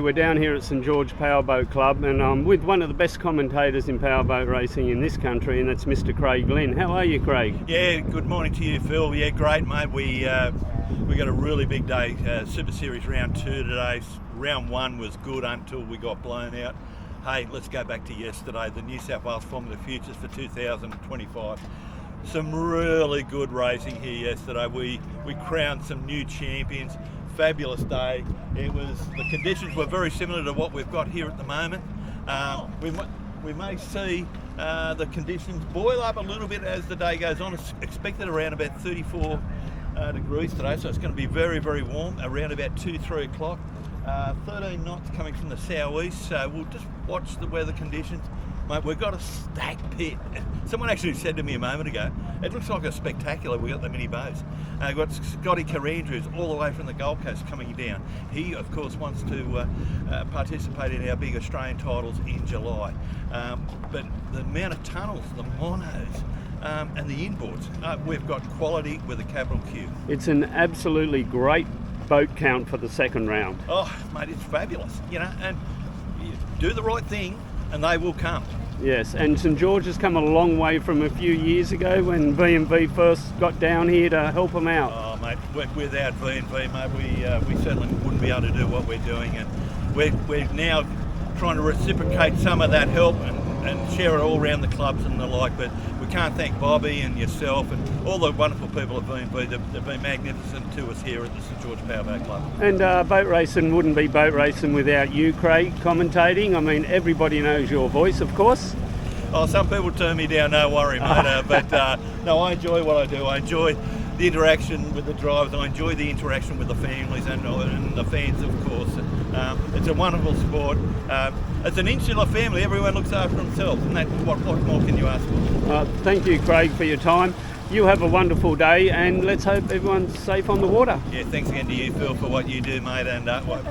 We're down here at St George Powerboat Club, and I'm with one of the best commentators in powerboat racing in this country, and that's Mr Craig Lynn. How are you, Craig? Yeah, good morning to you, Phil. Yeah, great, mate. We got a really big day. Super Series round 2 today. Round 1 was good until we got blown out. Hey, let's go back to yesterday, the New South Wales Formula Futures for 2025. Some really good racing here yesterday. We crowned some new champions. Fabulous day. The conditions were very similar to what we've got here at the moment. We may see the conditions boil up a little bit as the day goes on. It's expected around about 34 degrees today, so it's going to be very, very warm around about 2-3 o'clock. 13 knots coming from the southeast, so we'll just watch the weather conditions. Mate, we've got a stacked pit. Someone actually said to me a moment ago, it looks like a spectacular. We've got the mini boats. We've got Kandrew all the way from the Gold Coast coming down. He, of course, wants to participate in our big Australian titles in July. But the amount of tunnels, the monos, and the inboards, we've got quality with a capital Q. It's an absolutely great boat count for the second round. Oh, mate, it's fabulous, and you do the right thing and they will come. Yes, and St George has come a long way from a few years ago when V&V first got down here to help them out. Oh, mate, without V&V, mate, we certainly wouldn't be able to do what we're doing, and we're now trying to reciprocate some of that help and share it all around the clubs and the like, but we can't thank Bobby and yourself and all the wonderful people at V&V. They've been magnificent to us here at the St George Powerboat Club. And boat racing wouldn't be boat racing without you, Craig, commentating. I mean, everybody knows your voice, of course. Oh, some people turn me down, no worry, mate. But no, I enjoy what I do. I enjoy the interaction with the drivers. I enjoy the interaction with the families and the fans, of course. It's a wonderful sport. It's an insular family. Everyone looks after themselves, and what more can you ask for? Thank you, Craig, for your time. You have a wonderful day, and let's hope everyone's safe on the water. Yeah, thanks again to you, Phil, for what you do, mate, and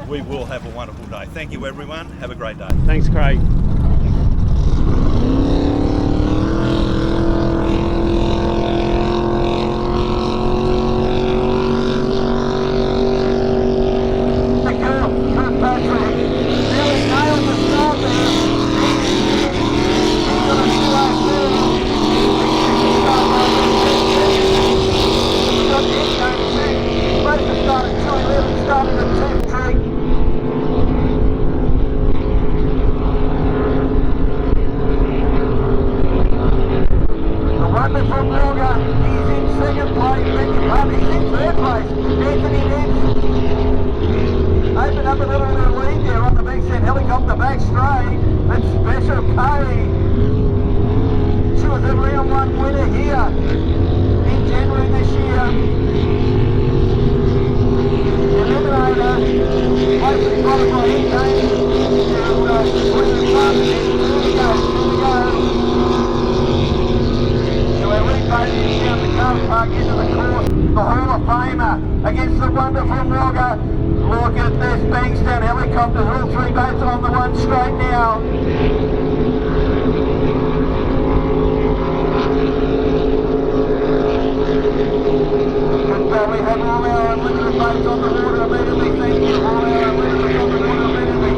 we will have a wonderful day. Thank you, everyone. Have a great day. Thanks, Craig. Against the wonderful Wagga. Look at this, Bankstown helicopters, all three boats on the one straight now. But we have all our unlimited boats on the water immediately. Thank you, all our unlimited on the water immediately.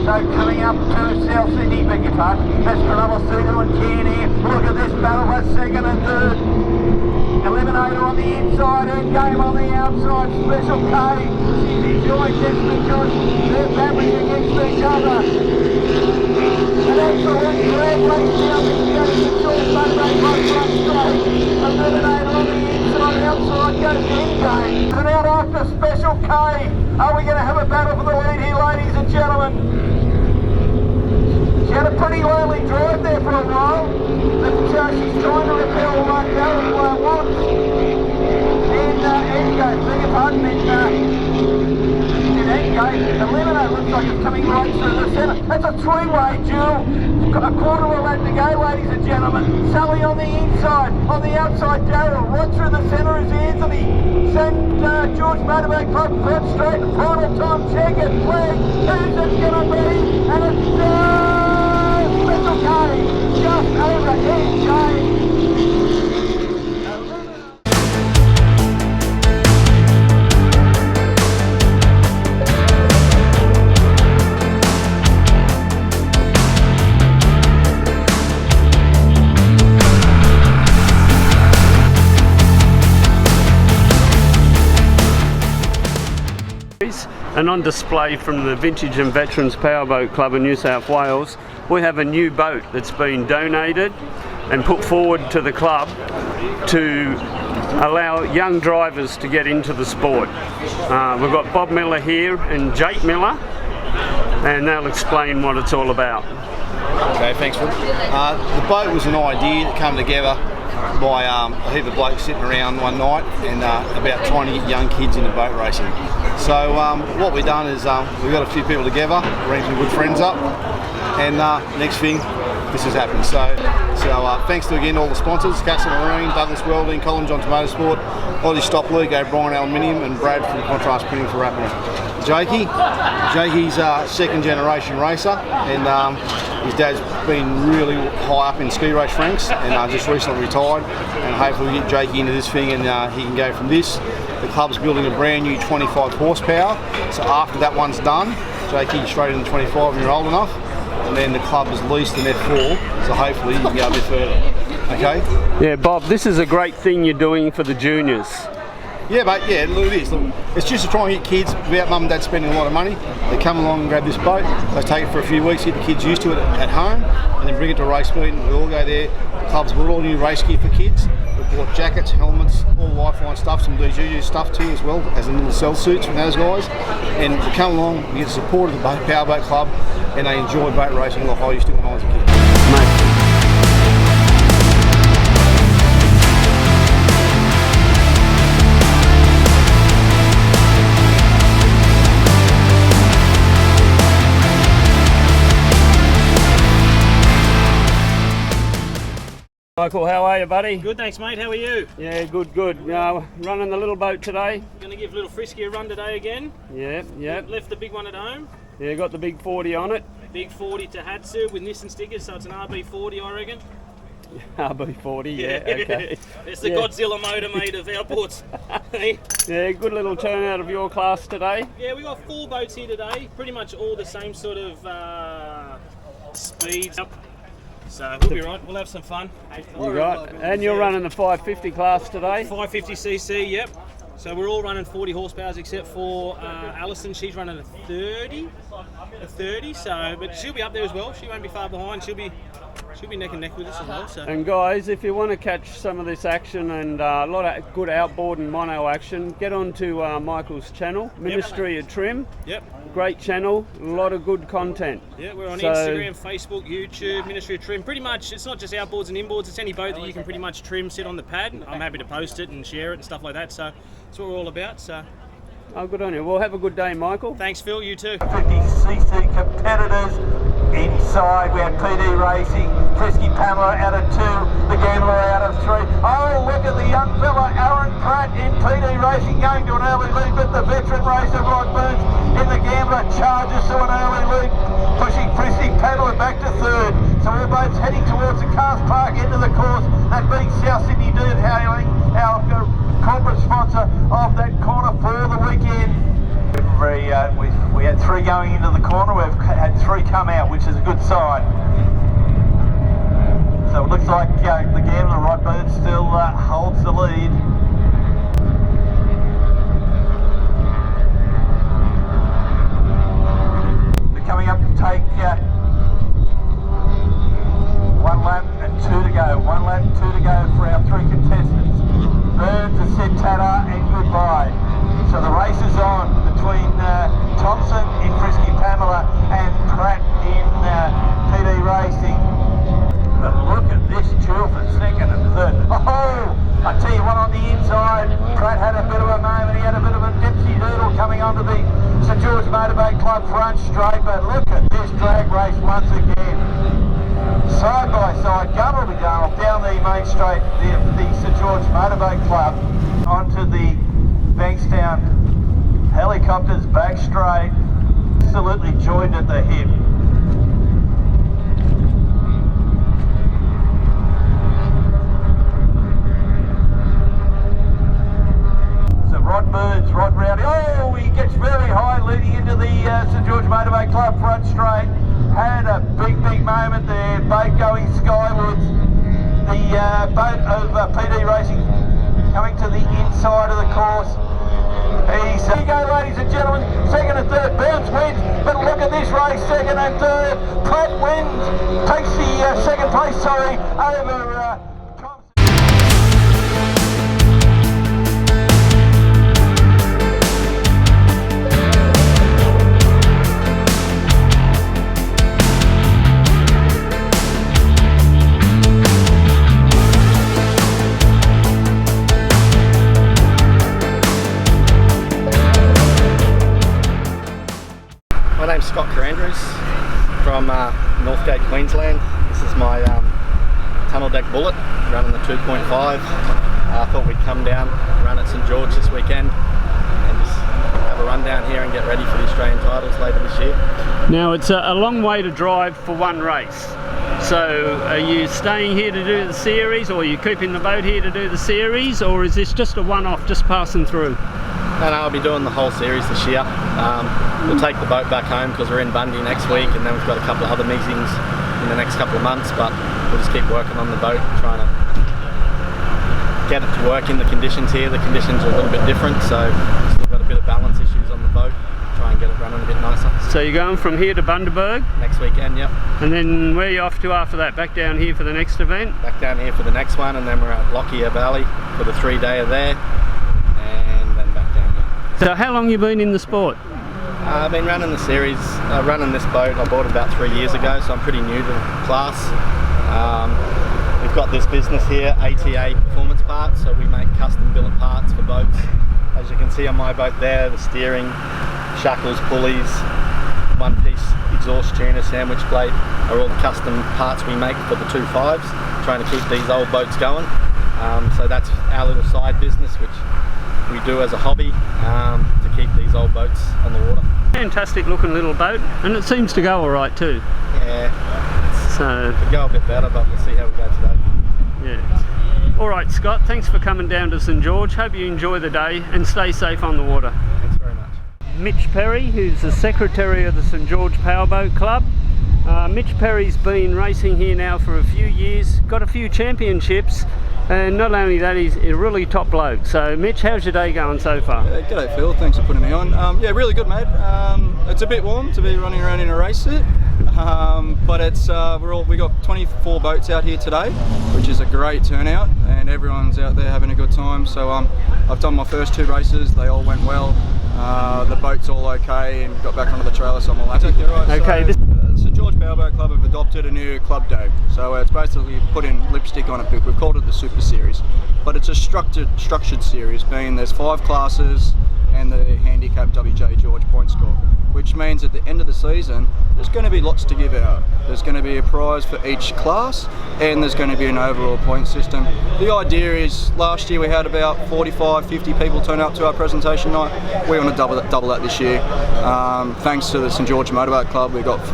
So coming up to South Sydney, beg your pardon, that's Trelawasuno and Kearney. Look at this battle for second and third. Eliminator on the inside, Endgame on the outside, Special K, she's enjoying this because they're battling against each other. An excellent grand race now, the short Sunday close run straight. Eliminator on the inside, outside goes Endgame. And out after Special K, are we going to have a battle for the lead here, ladies and gentlemen? She had a pretty lonely drive there for a while, but she's trying to repel Daryl Woods. And Endgame, beg your pardon, Endgame, Eliminator looks like it's coming right through the centre. That's a three-way duel. A quarter of a lap to go, ladies and gentlemen. Sully on the inside, on the outside Daryl, right through the centre is Anthony. St George Motorboat Club, front straight, final time, check it, flag, who's it going to be? And it's Special K, just over Endgame. And on display from the Vintage and Veterans Powerboat Club in New South Wales, we have a new boat that's been donated and put forward to the club to allow young drivers to get into the sport. We've got Bob Miller here and Jake Miller, and they'll explain what it's all about. Okay, thanks, Phil. The boat was an idea that came together by a heap of blokes sitting around one night and about trying to get young kids into boat racing. So what we've done is we've got a few people together, ringed some good friends up, and next thing, this has happened. So thanks to again all the sponsors, Castle Marine, Douglas Welding, Colin Johns Motorsport, Aussie Stop League, O'Brien Aluminium, and Brad from Contrast Printing for wrapping it. Jakey's a second generation racer, and his dad's been really high up in ski race ranks and just recently retired, and hopefully we get Jakey into this thing and he can go from this. The club's building a brand new 25 horsepower, so after that one's done, Jakey straight into 25 when you're old enough, and then the club is leased an F4, so hopefully you can go a bit further. Okay? Yeah, Bob, this is a great thing you're doing for the juniors. Yeah, but yeah, look, it is. Look, it's just to try and get kids without mum and dad spending a lot of money. They come along and grab this boat, they take it for a few weeks, get the kids used to it at home, and then bring it to race meet, and we all go there. The club's bought all new race gear for kids. We've bought jackets, helmets, all Lifeline stuff, some DGU stuff too as well, as in little cell suits from those guys. And we come along, we get the support of the Powerboat Club, and they enjoy boat racing like I used to when I was a kid. Mate. Michael, how are you, buddy? Good, thanks, mate. How are you? Yeah, good. Running the little boat today? Going to give Little Frisky a run today again. Yeah. Left the big one at home. Yeah, got the big 40 on it. Big 40 to Hatsu with Nissan stickers, so it's an RB40, I reckon. RB40, yeah, okay. It's the Godzilla motor, mate, of our ports. Yeah, good little turnout of your class today. Yeah, we got 4 boats here today. Pretty much all the same sort of speeds. So we'll be right, we'll have some fun. You got, and you're running the 550 class today? 550cc, yep. So we're all running 40 horsepowers except for Alison. She's running a 30, so, but she'll be up there as well. She won't be far behind. She'll be neck and neck with us as well. So. And guys, if you want to catch some of this action and a lot of good outboard and mono action, get onto Michael's channel, Ministry of Trim. Yep. Great channel, a lot of good content. Yeah, we're on Instagram, Facebook, YouTube, Ministry of Trim. Pretty much, it's not just outboards and inboards, it's any boat that you can pretty much trim, sit on the pad. I'm happy to post it and share it and stuff like that, so that's what we're all about. So. Oh, good on you. Well, have a good day, Michael. Thanks, Phil. You too. 50cc competitors. Inside we had PD Racing, Frisky Pamela out of 2, the Gambler out of 3. Oh, look at the young fella, Aaron Pratt in PD Racing going to an early lead, but the veteran racer Rod Burns in the Gambler charges to an early lead, pushing Frisky Pamela back to 3rd. So all boats heading towards the Cars Park end of the course, that being South Sydney Dirt Hailing, our corporate sponsor of that corner for the weekend. We had 3 going into the corner, we've had 3 come out, which is a good sign. So it looks like the Gambler Rodbird still holds the lead. They're coming up to take 1 lap and 2 to go. 1 lap and 2 to go for our 3 contestants. Burns and said ta-da and goodbye. So the race is on between Thompson in Frisky Pamela and Pratt in PD Racing. But look at this duel for 2nd and 3rd. Oh, I tell you what, on the inside, Pratt had a bit of a moment. He had a bit of a dipsy hurdle coming onto the St George Motorboat Club front straight. But look at this drag race once again. Side by side, Gunner will be going down the main straight, the St George Motorboat Club onto the Bankstown helicopters back straight, absolutely joined at the hip. So Rod Rowdy, oh, he gets very high leading into the St George Motorboat Club front straight. Had a big moment there, boat going skywards. The boat of PD Racing coming to the inside of the course. Here you go, ladies and gentlemen. Second and third, Burns wins. But look at this race, second and third. Pratt wins, takes the second place, over... My name's Kandrew from Northgate, Queensland. This is my tunnel deck bullet, running the 2.5. I thought we'd come down, run at St George this weekend, and just have a run down here and get ready for the Australian titles later this year. Now it's a long way to drive for one race. So are you staying here to do the series, or are you keeping the boat here to do the series, or is this just a one-off, just passing through? No, I'll be doing the whole series this year. We'll take the boat back home because we're in Bundy next week, and then we've got a couple of other meetings in the next couple of months, but we'll just keep working on the boat, trying to get it to work in the conditions here. The conditions are a little bit different, so we've still got a bit of balance issues on the boat. Try and get it running a bit nicer. So you're going from here to Bundaberg? Next weekend, yep. And then where are you off to after that? Back down here for the next event? Back down here for the next one, and then we're at Lockyer Valley for the 3-dayer there, and then back down here. So how long have you been in the sport? I've been running the series, running this boat. I bought it about 3 years ago, so I'm pretty new to the class. We've got this business here, ATA Performance Parts, so we make custom billet parts for boats. As you can see on my boat there, the steering, shackles, pulleys, one-piece exhaust tuner, sandwich plate are all the custom parts we make for the 2.5s, trying to keep these old boats going. So that's our little side business, which we do as a hobby to keep these old boats on the water. Fantastic looking little boat, and it seems to go all right too. Yeah, so could go a bit better, but we'll see how we go today. Yeah. All right, Scott, thanks for coming down to St George. Hope you enjoy the day and stay safe on the water. Thanks very much. Mitch Perry, who's the secretary of the St George Powerboat Club. Mitch Perry's been racing here now for a few years, got a few championships, and not only that, he's a really top bloke. So Mitch, how's your day going so far? G'day Phil, thanks for putting me on. Yeah, really good, mate. It's a bit warm to be running around in a race suit, but it's we got 24 boats out here today, which is a great turnout, and everyone's out there having a good time. So I've done my first 2 races, they all went well. The boat's all okay, and got back onto the trailer, so I'm all happy. Okay. So, St George Powerboat Club have adopted a new club day, so it's basically putting lipstick on it. We've called it the Super Series, but it's a structured series, being there's 5 classes and the handicap WJ George point score, which means at the end of the season there's going to be lots to give out. There's going to be a prize for each class, and there's going to be an overall point system. The idea is, last year we had about 45-50 people turn up to our presentation night. We want to double that this year. Thanks to the St George Motorboat Club, we got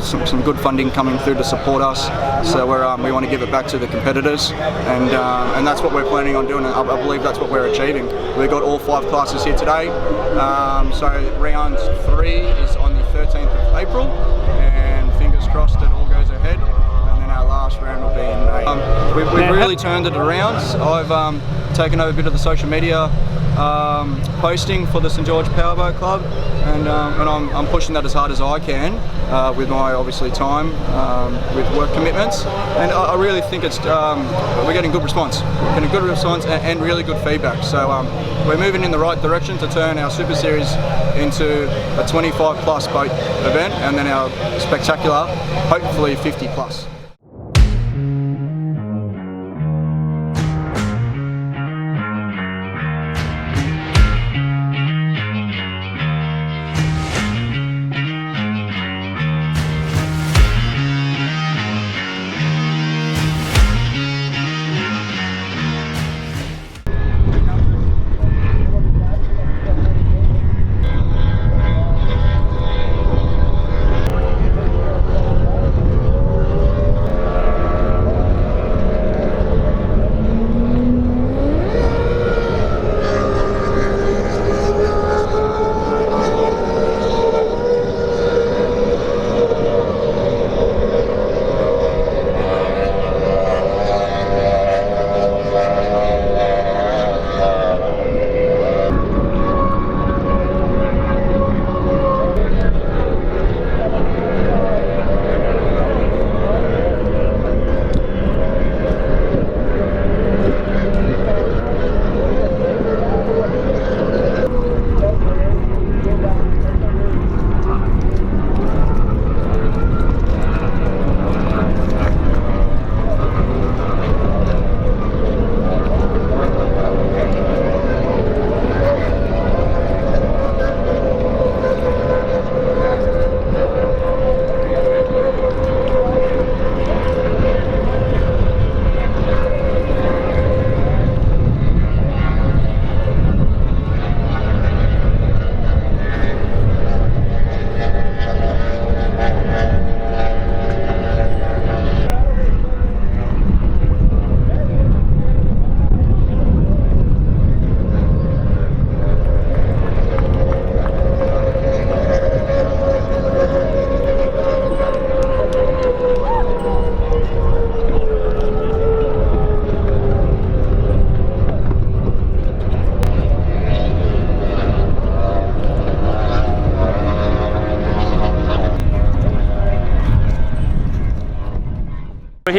some good funding coming through to support us. So we want to give it back to the competitors, and that's what we're planning on doing. And I believe that's what we're achieving. We've got all 5 classes here today. So round 3 is on the 13th of April, and fingers crossed it all goes ahead, and then our last round will be in May. We've really turned it around. I've taken over a bit of the social media posting for the St George Powerboat Club, and I'm pushing that as hard as I can with my obviously time with work commitments, and I really think it's we're getting good response. We're getting good response and really good feedback. So we're moving in the right direction to turn our Super Series into a 25 plus boat event, and then our spectacular, hopefully 50 plus.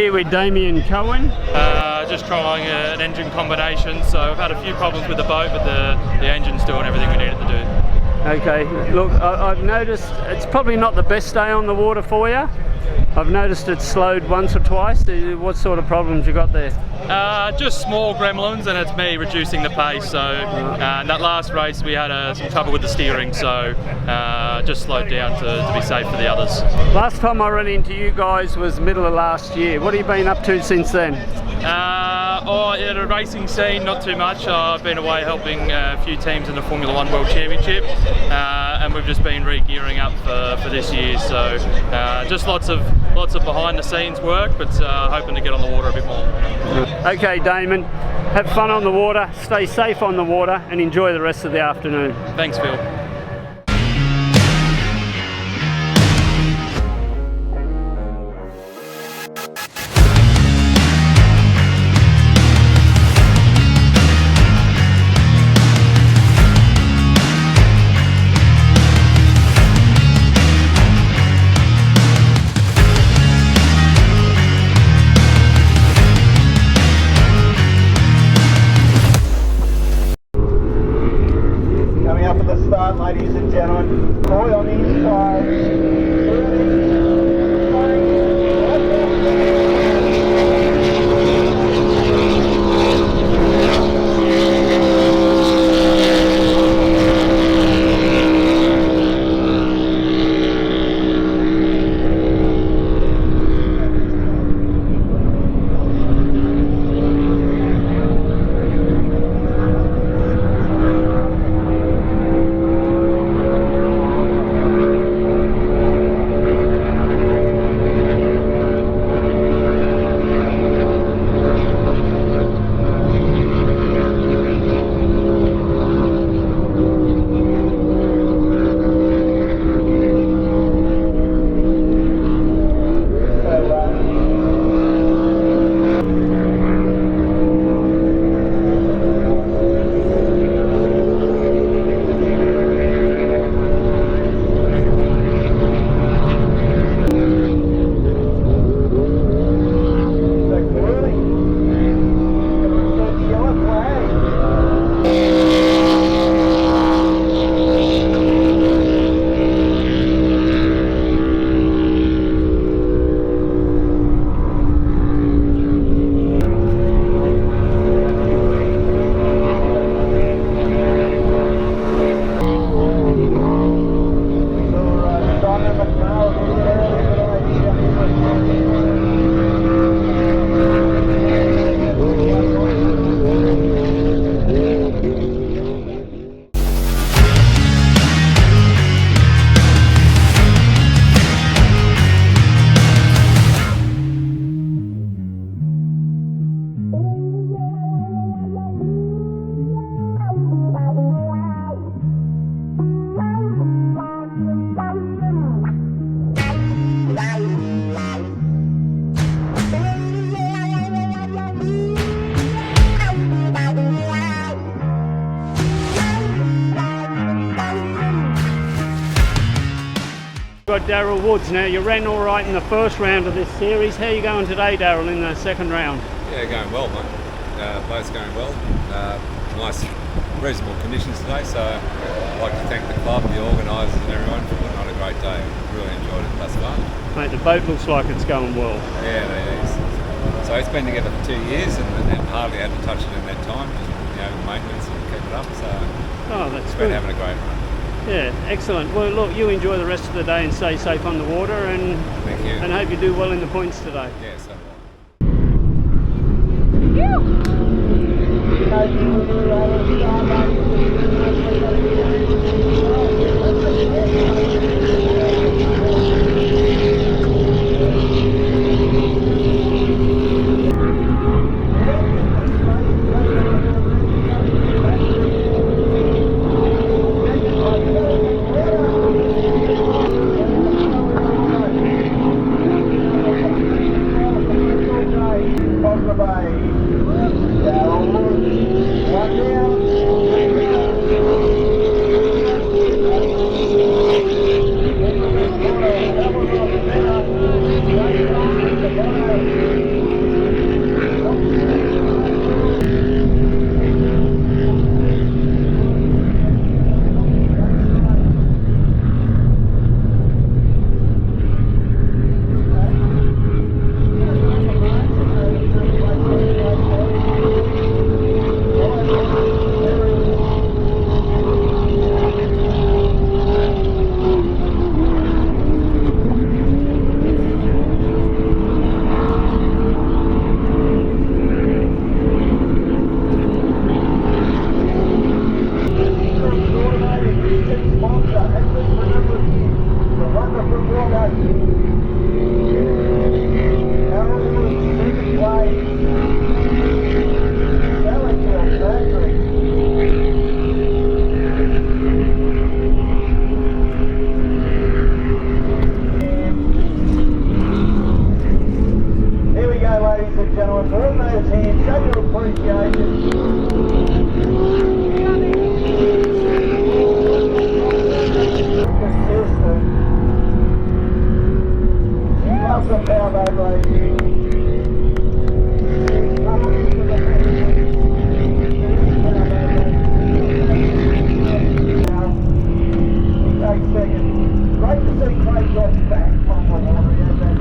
here with Damian Cohen. Just trying an engine combination, so I've had a few problems with the boat, but the engine's doing everything we need it to do. Okay, look, I've noticed it's probably not the best day on the water for you. I've noticed it's slowed once or twice. What sort of problems you got there? Just small gremlins, and it's me reducing the pace. So in that last race we had some trouble with the steering, so just slowed down to be safe for the others. Last time I ran into you guys was middle of last year. What have you been up to since then? In a racing scene, not too much. I've been away helping a few teams in the Formula 1 World Championship, and we've just been re-gearing up for this year. So just lots of behind the scenes work, but hoping to get on the water a bit more. Okay, Damon, have fun on the water, stay safe on the water, and enjoy the rest of the afternoon. Thanks, Phil. Coming up at the start, ladies and gentlemen. Boy on the inside. Got Daryl Woods now. You ran all right in the first round of this series. How are you going today, Daryl, in the second round? Yeah, going well, mate. Both going well. Nice, reasonable conditions today, so I'd like to thank the club, the organisers and everyone for putting on a great day. Really enjoyed it thus far. Mate, the boat looks like it's going well. Yeah, it is. So it's been together for 2 years and hardly had to touch it in that time, just maintenance and keep it up. So That's it's good. been having a great run. Yeah, excellent. Well, look, you enjoy the rest of the day and stay safe on the water, and Thank you. and hope you do well in the points today. Yeah, so One down. ladies and gentlemen, for all those hands, show your appreciation. Love the powerboat racing. Take second. Great to see Craig Ross back on the water. He has that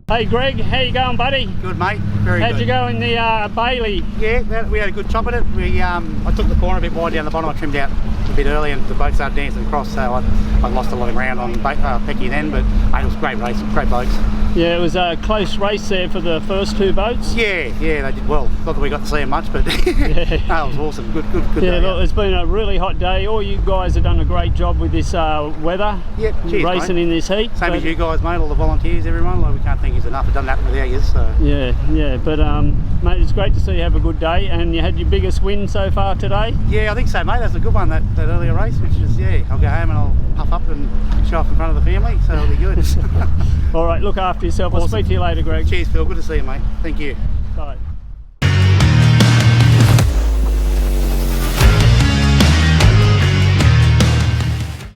Hey Greg, how you going, buddy? Good, mate. Very good. How'd you go in the Bailey? Yeah, we had a good chop at it. I took the corner a bit wide down the bottom. I trimmed out a bit early and the boat started dancing across, so I lost a lot of ground on Pecky then, but it was a great race, great boats. Yeah, it was a close race there for the first two boats. Yeah, they did well. Not that we got to see them much, but it was awesome. Good yeah, day. Look, it's been a really hot day. All you guys have done a great job with this weather. Yep, cheers, racing mate. In this heat. Same as you guys, mate. All the volunteers, everyone. Like, we can't thank you enough. We've done that without you. So. Yeah, but mate, it's great to see you have a good day. And you had your biggest win so far today. Yeah, I think so, mate. That's a good one. That earlier race, which is I'll go home and I'll puff up and show off in front of the family. So it'll be good. All right, look after yourself. Awesome. I'll speak to you later, Greg. Cheers, Phil. Good to see you, mate. Thank you. Bye.